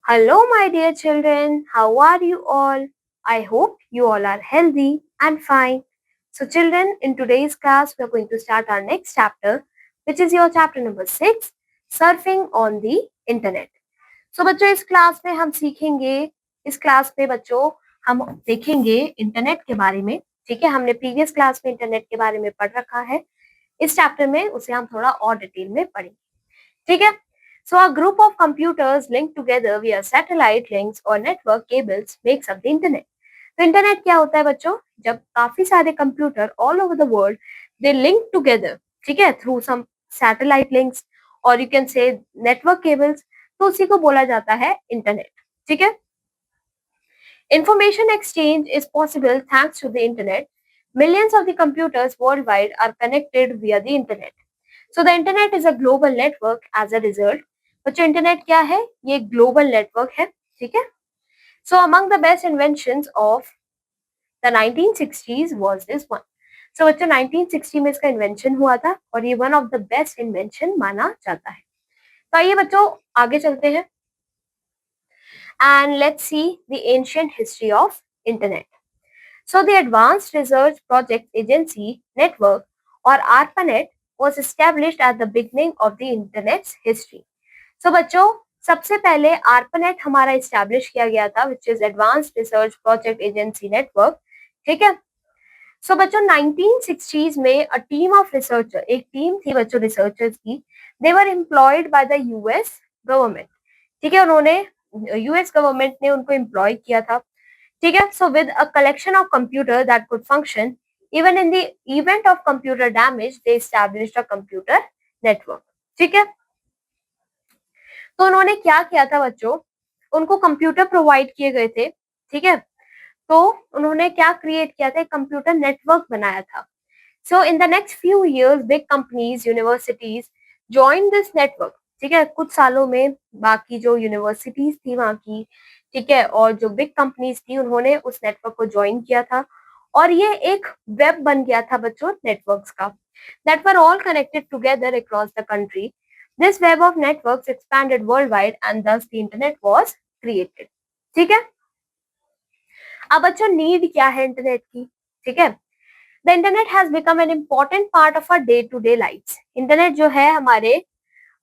Hello, my dear children. How are you all? I hope you all are healthy and fine. So, children, in today's class, we are going to start our next chapter, which is your chapter number 6, Surfing on the Internet. So, बच्चों इस class में हम सीखेंगे इस class में बच्चों हम देखेंगे इंटरनेट के बारे में. ठीक है, हमने प्रीवियस क्लास में इंटरनेट के बारे में पढ़ रखा है. इस चैप्टर में उसे हम थोड़ा और डिटेल में पढ़ेंगे. ठीक है. So a group of computers linked together via satellite links or network cables makes up the internet. तो इंटरनेट क्या होता है बच्चों? जब काफी सारे computer all over the world they link together, ठीक है, थ्रू सम सैटेलाइट लिंक्स और you can say network cables, तो उसी को बोला जाता है इंटरनेट. ठीक है. Information exchange is possible thanks to the internet. Millions of the computers worldwide are connected via the internet. So the internet is a global network as a result. बच्चों internet क्या है? ये ग्लोबल नेटवर्क है. ठीक है. So among the best inventions of the 1960s was this one. So बच्चों 1960 में इसका इन्वेंशन हुआ था और ये one of the best invention माना जाता है. तो आइए बच्चों आगे चलते हैं and let's see the ancient history of internet. So the Advanced Research Project Agency Network or ARPANET was established at the beginning of the internet's history. So बच्चों सबसे पहले ARPANET हमारा एस्टैब्लिश किया गया था which is advanced research project agency network. ठीक है. So बच्चों 1960s में अ टीम ऑफ रिसर्चर, एक टीम थी बच्चों रिसर्चर्स की, they were employed by the US government. ठीक है, उन्होंने यूएस गवर्नमेंट ने उनको एम्प्लॉय किया था. ठीक है. So with a collection of computer that could function even in the event of computer damage they established a computer network. ठीक है. तो उन्होंने क्या किया था बच्चों, उनको कंप्यूटर प्रोवाइड किए गए थे. ठीक है. तो उन्होंने क्या क्रिएट किया था, एक कंप्यूटर नेटवर्क बनाया था. So in the next few years big companies universities join this network. ठीक है, कुछ सालों में बाकी जो यूनिवर्सिटीज थी वहां की, ठीक है, और जो बिग कंपनीज थी उन्होंने उस नेटवर्क को ज्वाइन किया था और ये एक वेब बन गया था बच्चों नेटवर्क्स का, that were all connected together across the country. This web of networks expanded world wide and दस द इंटरनेट वाज क्रिएटेड. ठीक है. अब बच्चों नीड क्या है इंटरनेट की? ठीक है. The internet has become an important part of our day to day life. Internet जो है हमारे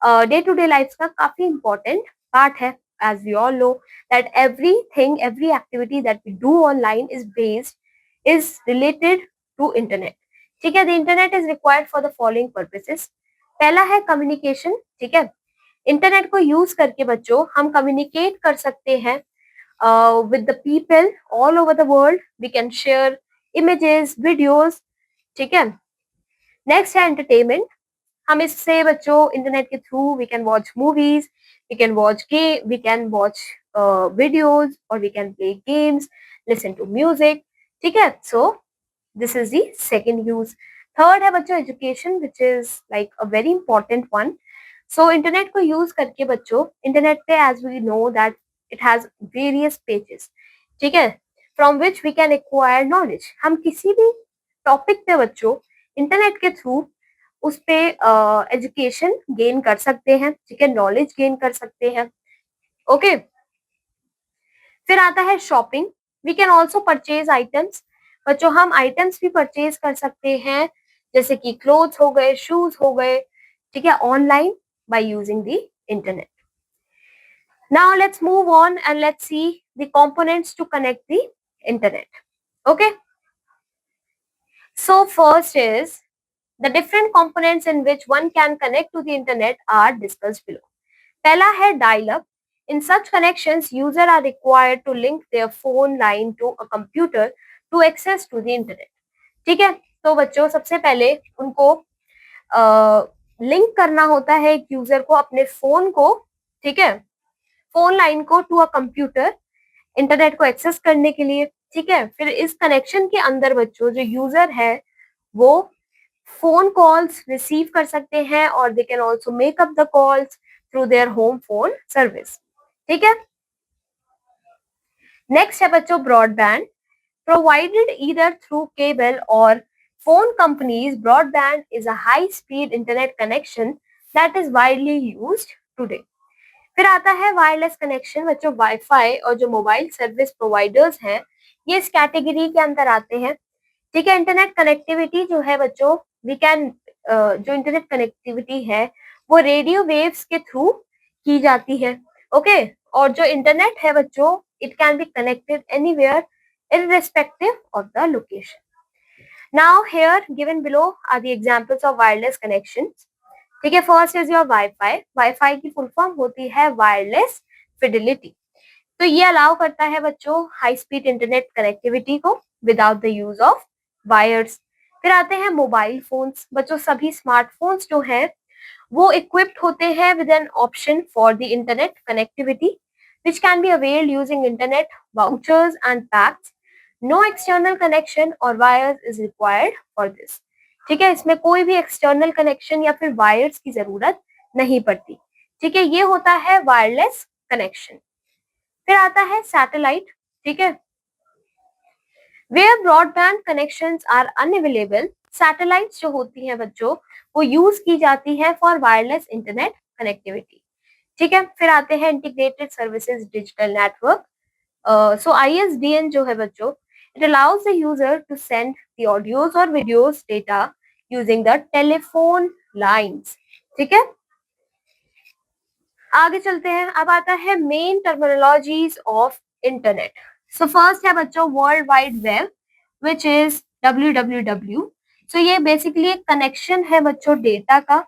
डे टू डे लाइफ का काफी इंपॉर्टेंट पार्ट है. as we all know that everything, every activity that we do online is related to internet. ठीक है. the internet is required for the following purposes. पहला है कम्युनिकेशन. ठीक है. Internet को यूज करके बच्चों हम कम्युनिकेट कर सकते हैं with the people all over the world. We can share images, videos. ठीक है. नेक्स्ट है एंटरटेनमेंट. हम इससे बच्चों इंटरनेट के through we can watch movies, we can watch videos और we can play games, listen to music. ठीक है. So this is the second use. Third है बच्चों education which is like a very important one. So internet को use करके बच्चों internet पे as we know that it has various pages. ठीक है. From which we can acquire knowledge. हम किसी भी टॉपिक पे बच्चों इंटरनेट के थ्रू उस पे एजुकेशन गेन कर सकते हैं. ठीक है. नॉलेज गेन कर सकते हैं. ओके. फिर आता है shopping. We can also purchase items. बच्चों हम आइटम्स भी परचेज कर सकते हैं जैसे कि क्लोथ्स हो गए, शूज हो गए. ठीक है. Online buy using the internet. Now let's move on and let's see the components to connect the internet. Okay. So first is the different components in which one can connect to the internet are discussed below. पहला है dial up. In such connections, users are required to link their phone line to a computer to access to the internet. ठीक है. तो बच्चों सबसे पहले उनको link करना होता है एक यूजर को अपने फोन को. ठीक है. फोन लाइन को टू अ कंप्यूटर इंटरनेट को एक्सेस करने के लिए. ठीक है. फिर इस कनेक्शन के अंदर बच्चों जो यूजर है वो फोन कॉल्स रिसीव कर सकते हैं और they can also make up the calls through their home phone service. ठीक है. नेक्स्ट है बच्चों broadband. Provided either through cable और phone companies, broadband is a high speed internet connection that is widely used today. फिर आता है wireless connection. बच्चों wifi और जो मोबाइल सर्विस प्रोवाइडर्स हैं ये इस कैटेगरी के अंदर आते हैं। ठीक है, इंटरनेट कनेक्टिविटी जो है बच्चों, वी कैन जो इंटरनेट कनेक्टिविटी है वो रेडियो वेव्स के थ्रू की जाती है। ओके, और जो इंटरनेट है बच्चों, it can be connected anywhere irrespective of the location. Now here given below are the examples of wireless connections. ठीक है, first is your wifi. Wifi की फुल फॉर्म होती है वायरलेस फिडिलिटी। तो ये अलाउ करता है बच्चों हाई स्पीड इंटरनेट कनेक्टिविटी को without the use of wires. फिर आते हैं मोबाइल फोन्स। बच्चों सभी स्मार्टफोन्स जो हैं वो इक्विप्ड होते हैं with an option for the internet connectivity which can be availed using internet vouchers and packs. No external connection or wires is required for this. ठीक है, इसमें कोई भी एक्सटर्नल कनेक्शन या फिर वायर्स की जरूरत नहीं पड़ती। ठीक है, ये होता है वायरलेस कनेक्शन। फिर आता है सैटेलाइट। ठीक है, where broadband connections are unavailable, satellites जो होती हैं बच्चों वो यूज की जाती है फॉर वायरलेस इंटरनेट कनेक्टिविटी। ठीक है, फिर आते हैं integrated services digital network. So ISDN जो है बच्चों, it allows the user to send the audios और videos data using the telephone lines. ठीक है, आगे चलते हैं। अब आता है main terminologies of internet. So first है बच्चों world wide web which is WWW। So ये बेसिकली एक कनेक्शन है बच्चों डेटा का,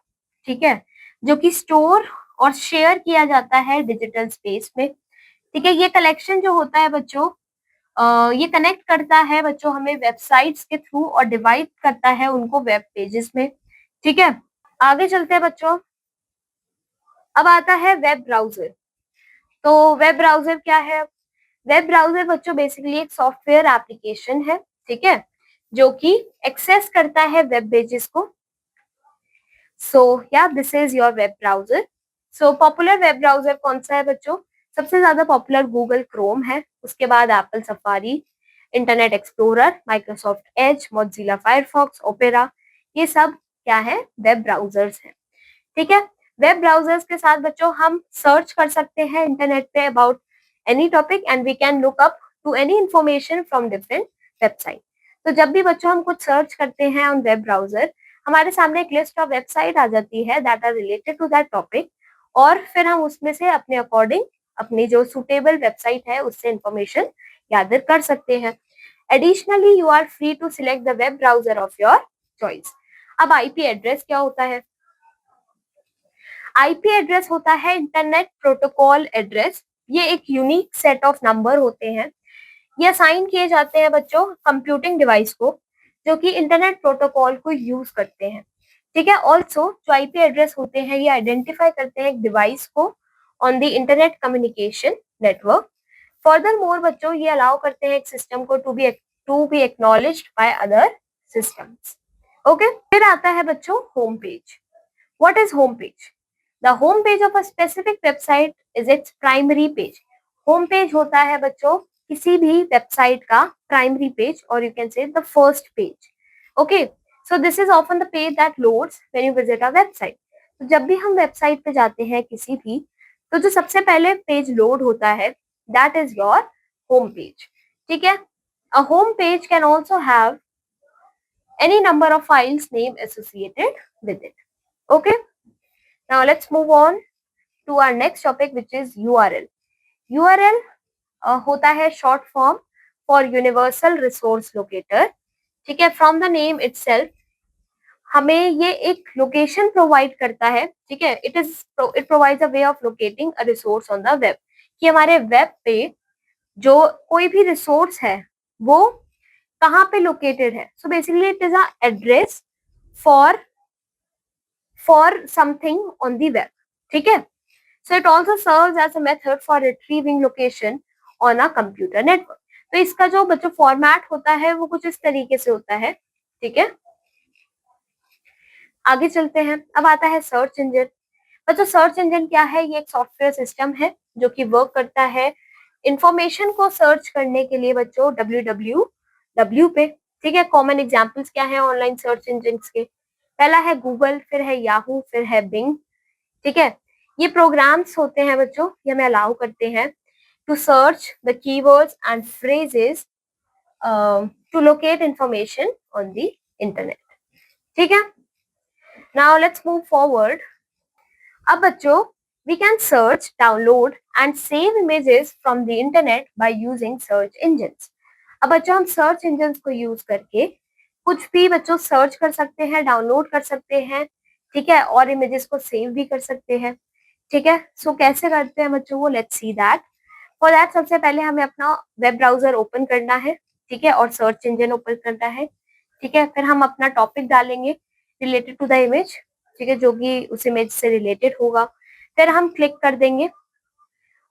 ठीक है, जो कि स्टोर और शेयर किया जाता है डिजिटल स्पेस में। ठीक है, ये कलेक्शन जो होता है बच्चों, ये कनेक्ट करता है बच्चों हमें वेबसाइट्स के थ्रू और डिवाइड करता है उनको वेब पेजेस में। ठीक है, आगे चलते हैं बच्चों। अब आता है वेब ब्राउजर। तो वेब ब्राउजर क्या है? वेब ब्राउजर बच्चों बेसिकली एक सॉफ्टवेयर एप्लीकेशन है, ठीक है, जो कि एक्सेस करता है वेब पेजेस को। सो या this is your web browser. So popular web browser कौन सा है बच्चों? सबसे ज्यादा पॉपुलर गूगल क्रोम है, उसके बाद Apple safari, internet explorer, Microsoft Edge, Mozilla Firefox, opera, ये सब क्या है? वेब ब्राउजर्स हैं। ठीक है, वेब ब्राउजर्स के साथ बच्चों हम सर्च कर सकते हैं इंटरनेट पे about any topic and we can look up to any information from different website. तो जब भी बच्चों हम कुछ सर्च करते हैं ऑन वेब ब्राउजर, हमारे सामने एक लिस्ट ऑफ वेबसाइट आ जाती है that are related to that topic, और फिर हम उसमें से अपने अकॉर्डिंग अपनी जो सुटेबल वेबसाइट है उससे इंफॉर्मेशन गैदर कर सकते हैं। Additionally you are free to select the web browser of your choice. अब आईपी एड्रेस क्या होता है? आईपी एड्रेस होता है इंटरनेट प्रोटोकॉल एड्रेस। ये एक यूनिक सेट ऑफ नंबर होते हैं, ये असाइन किए जाते हैं बच्चों कंप्यूटिंग डिवाइस को जो कि इंटरनेट प्रोटोकॉल को यूज करते हैं। ठीक है, ऑल्सो जो आईपी एड्रेस होते हैं ये आइडेंटिफाई करते हैं एक डिवाइस को on the internet communication network. Further more बच्चों ये अलाउ करते हैं एक सिस्टम को to be acknowledged by other systems. Okay, फिर आता है बच्चों home page. What is home page? The home page of a specific website is its primary page. Home page होता है बच्चों किसी भी वेबसाइट का प्राइमरी पेज, और you can say the first page. Okay, so this is often the page that loads when you visit a website. तो जब भी हम वेबसाइट पे जाते हैं किसी भी, तो जो सबसे पहले पेज लोड होता है that is your home page. ठीक है, a home page can also have any number of files name associated with it. Okay, now let's move on to our next topic which is URL. URL होता है short form for Universal Resource Locator. ठीक है, from the name itself हमें ये एक location provide करता है। ठीक है, it provides a way of locating a resource on the web, कि हमारे वेब पे जो कोई भी रिसोर्स है वो कहाँ पे लोकेटेड है। So basically it is a address for something on the web. ठीक है, so it also serves as a method for retrieving location on a computer network. तो इसका जो बच्चों फॉर्मेट होता है वो कुछ इस तरीके से होता है। ठीक है, आगे चलते हैं। अब आता है सर्च इंजन। बच्चों सर्च इंजन क्या है? ये एक सॉफ्टवेयर सिस्टम है जो कि वर्क करता है इंफॉर्मेशन को सर्च करने के लिए बच्चों www पे। ठीक है, कॉमन एग्जांपल्स क्या है ऑनलाइन सर्च इंजन के? पहला है गूगल, फिर है याहू, फिर है बिंग। ठीक है, ये प्रोग्राम्स होते हैं बच्चों, ये हमें अलाउ करते हैं to search the keywords and phrases to locate information on the internet. ठीक है, नाउ लेट्स मूव फॉरवर्ड। अब बच्चों, we can search, download and save images from the internet by using search engines। अब बच्चों हम search engines को use करके कुछ भी बच्चों सर्च कर सकते हैं, डाउनलोड कर सकते हैं, ठीक है, और इमेजेस को सेव भी कर सकते हैं। ठीक है, सो कैसे करते हैं बच्चों वो, let's see that. For that सबसे पहले हमें अपना वेब ब्राउजर ओपन करना है, ठीक है, और सर्च इंजन ओपन करना है। ठीक है, फिर हम अपना टॉपिक डालेंगे रिलेटेड टू द इमेज, ठीक है, जो कि उस इमेज से रिलेटेड होगा। फिर हम क्लिक कर देंगे।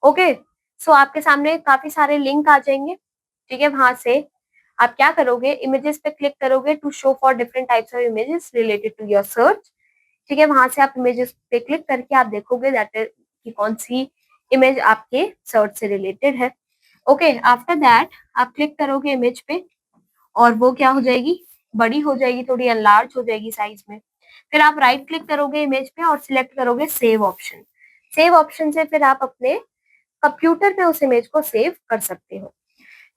ओके, सो आपके सामने काफी सारे लिंक आ जाएंगे। ठीक है, वहां से आप क्या करोगे, इमेजेस पे क्लिक करोगे to show for different types of images related to your search. ठीक है, वहां से आप इमेजेस पे क्लिक करके आप देखोगे दैट कि कौन सी इमेज आपके सर्च से रिलेटेड है। ओके, आफ्टर दैट आप क्लिक करोगे इमेज पे और वो क्या हो जाएगी, बड़ी हो जाएगी, थोड़ी अनलार्ज हो जाएगी साइज में। फिर आप राइट क्लिक करोगे इमेज पे और सिलेक्ट करोगे सेव ऑप्शन। सेव ऑप्शन से फिर आप अपने कंप्यूटर पे उस इमेज को सेव कर सकते हो।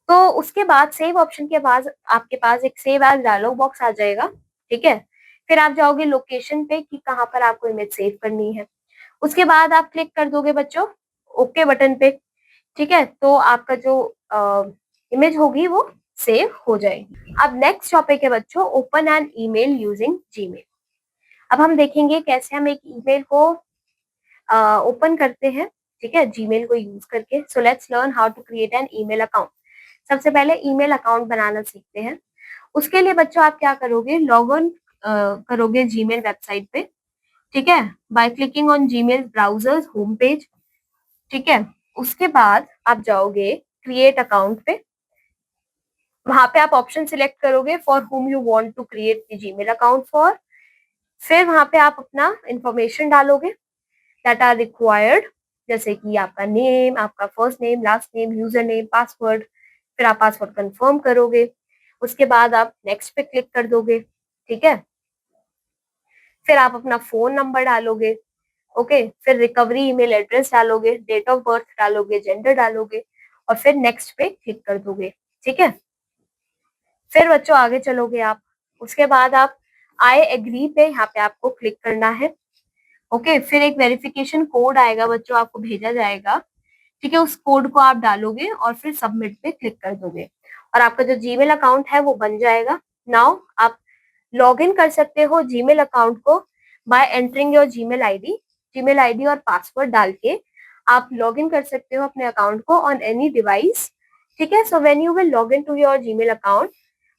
तो उसके बाद सेव ऑप्शन के बाद आपके पास एक सेव एज डायलॉग बॉक्स आ जाएगा। ठीक है, फिर आप जाओगे लोकेशन पे कि कहाँ पर आपको इमेज सेव करनी है। उसके बाद आप क्लिक कर दोगे बच्चों ओके बटन पे। ठीक है, तो आपका जो इमेज होगी वो सेव हो जाएगी। अब नेक्स्ट टॉपिक है बच्चों, open an email using Gmail. अब हम देखेंगे कैसे हम एक ईमेल को ओपन करते हैं, ठीक है, जीमेल को यूज करके। So let's learn how to create an email account. सबसे पहले ईमेल अकाउंट बनाना सीखते हैं। उसके लिए बच्चों आप क्या करोगे, लॉग इन करोगे जीमेल वेबसाइट पे। ठीक है, by clicking on Gmail browsers home page. ठीक है, उसके बाद आप जाओगे क्रिएट अकाउंट पे। वहां पे आप ऑप्शन सिलेक्ट करोगे for whom you want to create the Gmail account for. फिर वहां पे आप अपना इंफॉर्मेशन डालोगे दैट आर रिक्वायर्ड, जैसे कि आपका नेम, आपका first name, last name, user name, password. फिर आप पासवर्ड कंफर्म करोगे। उसके बाद आप नेक्स्ट पे क्लिक कर दोगे। ठीक है, फिर आप अपना फोन नंबर डालोगे। ओके, फिर रिकवरी ईमेल एड्रेस डालोगे, डेट ऑफ बर्थ डालोगे, जेंडर डालोगे और फिर नेक्स्ट पे क्लिक कर दोगे। ठीक है, फिर बच्चों आगे चलोगे आप। उसके बाद आप आई एग्री पे यहाँ पे आपको क्लिक करना है। ओके, फिर एक वेरिफिकेशन कोड आएगा बच्चों, आपको भेजा जाएगा। ठीक है, उस कोड को आप डालोगे और फिर सबमिट पे क्लिक कर दोगे और आपका जो जीमेल अकाउंट है वो बन जाएगा। नाउ आप लॉग इन कर सकते हो जीमेल अकाउंट को bye entering your Gmail ID और पासवर्ड डाल के आप लॉग इन कर सकते हो अपने अकाउंट को ऑन एनी डिवाइस। ठीक है, so when you will log in to your Gmail account,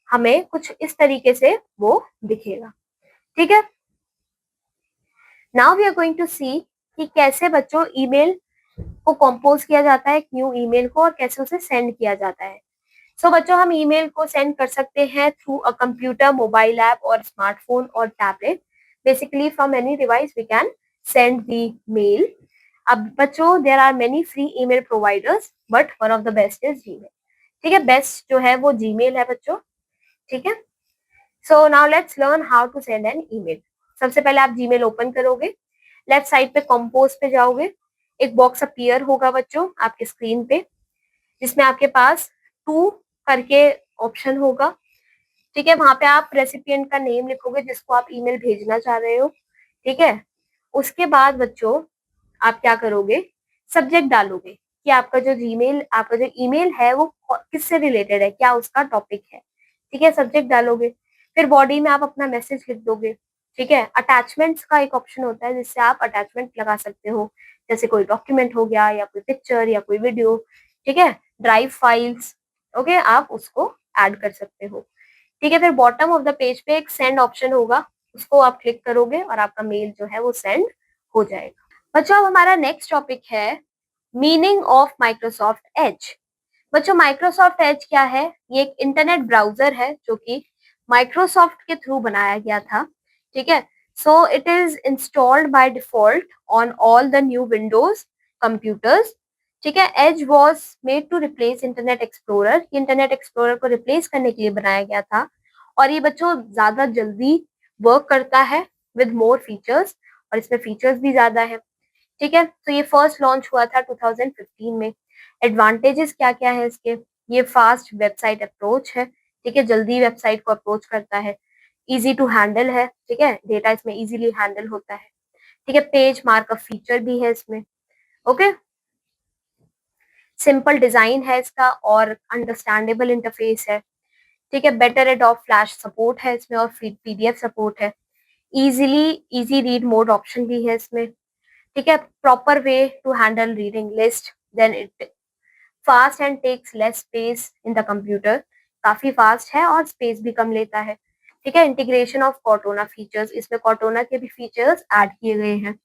हमें कुछ इस तरीके से वो दिखेगा। ठीक है, now we are going to see कि कैसे बच्चों ईमेल को कंपोज किया जाता है, एक न्यू ईमेल को, और कैसे उसे सेंड किया जाता है। सो बच्चों हम ईमेल को सेंड कर सकते हैं through a computer, mobile app और स्मार्टफोन और tablet. Basically from any device we can send the mail. अब बच्चों there are many free email providers but one of the best is Gmail. ठीक है, बेस्ट जो है वो जीमेल है बच्चों। ठीक है, so now let's learn how to send an email. सबसे पहले आप जीमेल ओपन करोगे, लेफ्ट साइड पे कंपोज पे जाओगे, एक बॉक्स अपीयर होगा बच्चों आपके स्क्रीन पे जिसमें आपके पास टू करके ऑप्शन होगा। ठीक है, वहां पे आप रेसिपिएंट का नेम लिखोगे जिसको आप ईमेल भेजना चाह रहे हो। ठीक है, उसके बाद बच्चों आप क्या करोगे, सब्जेक्ट डालोगे कि आपका जो जीमेल, आपका जो ईमेल है वो किससे रिलेटेड है, क्या उसका टॉपिक है। ठीक है, सब्जेक्ट डालोगे, फिर बॉडी में आप अपना मैसेज लिख दोगे। ठीक है, अटैचमेंट्स का एक ऑप्शन होता है जिससे आप अटैचमेंट लगा सकते हो, जैसे कोई डॉक्यूमेंट हो गया या कोई पिक्चर या कोई वीडियो। ठीक है, ड्राइव फाइल्स। ओके, आप उसको ऐड कर सकते हो। ठीक है, फिर बॉटम ऑफ द पेज पे एक सेंड ऑप्शन होगा, उसको आप क्लिक करोगे और आपका मेल जो है वो सेंड हो जाएगा। बच्चों अब हमारा नेक्स्ट टॉपिक है मीनिंग ऑफ माइक्रोसॉफ्ट एज। बच्चों माइक्रोसॉफ्ट एज क्या है, ये एक इंटरनेट ब्राउजर है जो कि माइक्रोसॉफ्ट के थ्रू बनाया गया था। ठीक है, so it is installed by default on all the new Windows computers. ठीक है, Edge was made to replace Internet Explorer. Internet Explorer को रिप्लेस करने के लिए बनाया गया था और ये बच्चों ज्यादा जल्दी वर्क करता है विद मोर फीचर्स, और इसमें फीचर्स भी ज्यादा है। ठीक है, तो ये फर्स्ट लॉन्च हुआ था 2015 में। एडवांटेजेस क्या क्या है इसके? ये फास्ट वेबसाइट अप्रोच है, ठीक है, जल्दी वेबसाइट को अप्रोच करता है, इजी टू हैंडल है, ठीक है, डेटा इसमें इजीली हैंडल होता है, ठीक है, पेज मार्कअप फीचर भी है इसमें, ओके, सिंपल डिजाइन है इसका और अंडरस्टैंडेबल इंटरफेस है, ठीक है, बेटर एडोब फ्लैश सपोर्ट है इसमें और पीडीएफ सपोर्ट है, easily easy read mode option भी है इसमें, ठीक है, proper way to handle reading list, then it fast and takes less space in the computer, काफी फास्ट है और स्पेस भी कम लेता है, ठीक है, इंटीग्रेशन ऑफ कॉर्टोना फीचर्स, इसमें कॉर्टोना के भी फीचर्स ऐड किए गए हैं।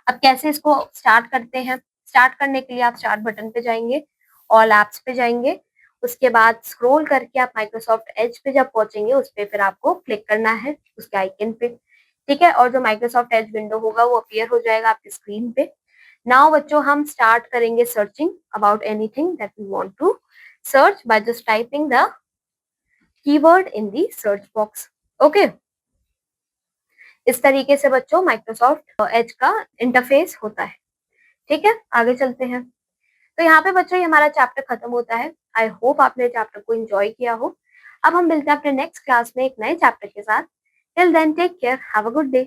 अब कैसे इसको स्टार्ट करते हैं? स्टार्ट करने के लिए आप स्टार्ट बटन पे जाएंगे, ऑल एप्स पे जाएंगे, उसके बाद स्क्रॉल करके आप माइक्रोसॉफ्ट एज पे जब पहुंचेंगे उस पे फिर आपको क्लिक करना है उसके आइकन पे, ठीक है, और जो माइक्रोसॉफ्ट एज विंडो होगा वो अपीयर हो जाएगा आपकी स्क्रीन पे। नाउ बच्चों हम स्टार्ट करेंगे searching about anything that we want to search by just typing the keyword in the search box, okay. इस तरीके से बच्चों माइक्रोसॉफ्ट एज का इंटरफेस होता है, ठीक है, आगे चलते हैं। तो यहाँ पे बच्चों ये हमारा चैप्टर खत्म होता है। आई होप आपने चैप्टर को एंजॉय किया हो। अब हम मिलते हैं अपने नेक्स्ट क्लास में एक नए चैप्टर के साथ। Till then take care, have a good day.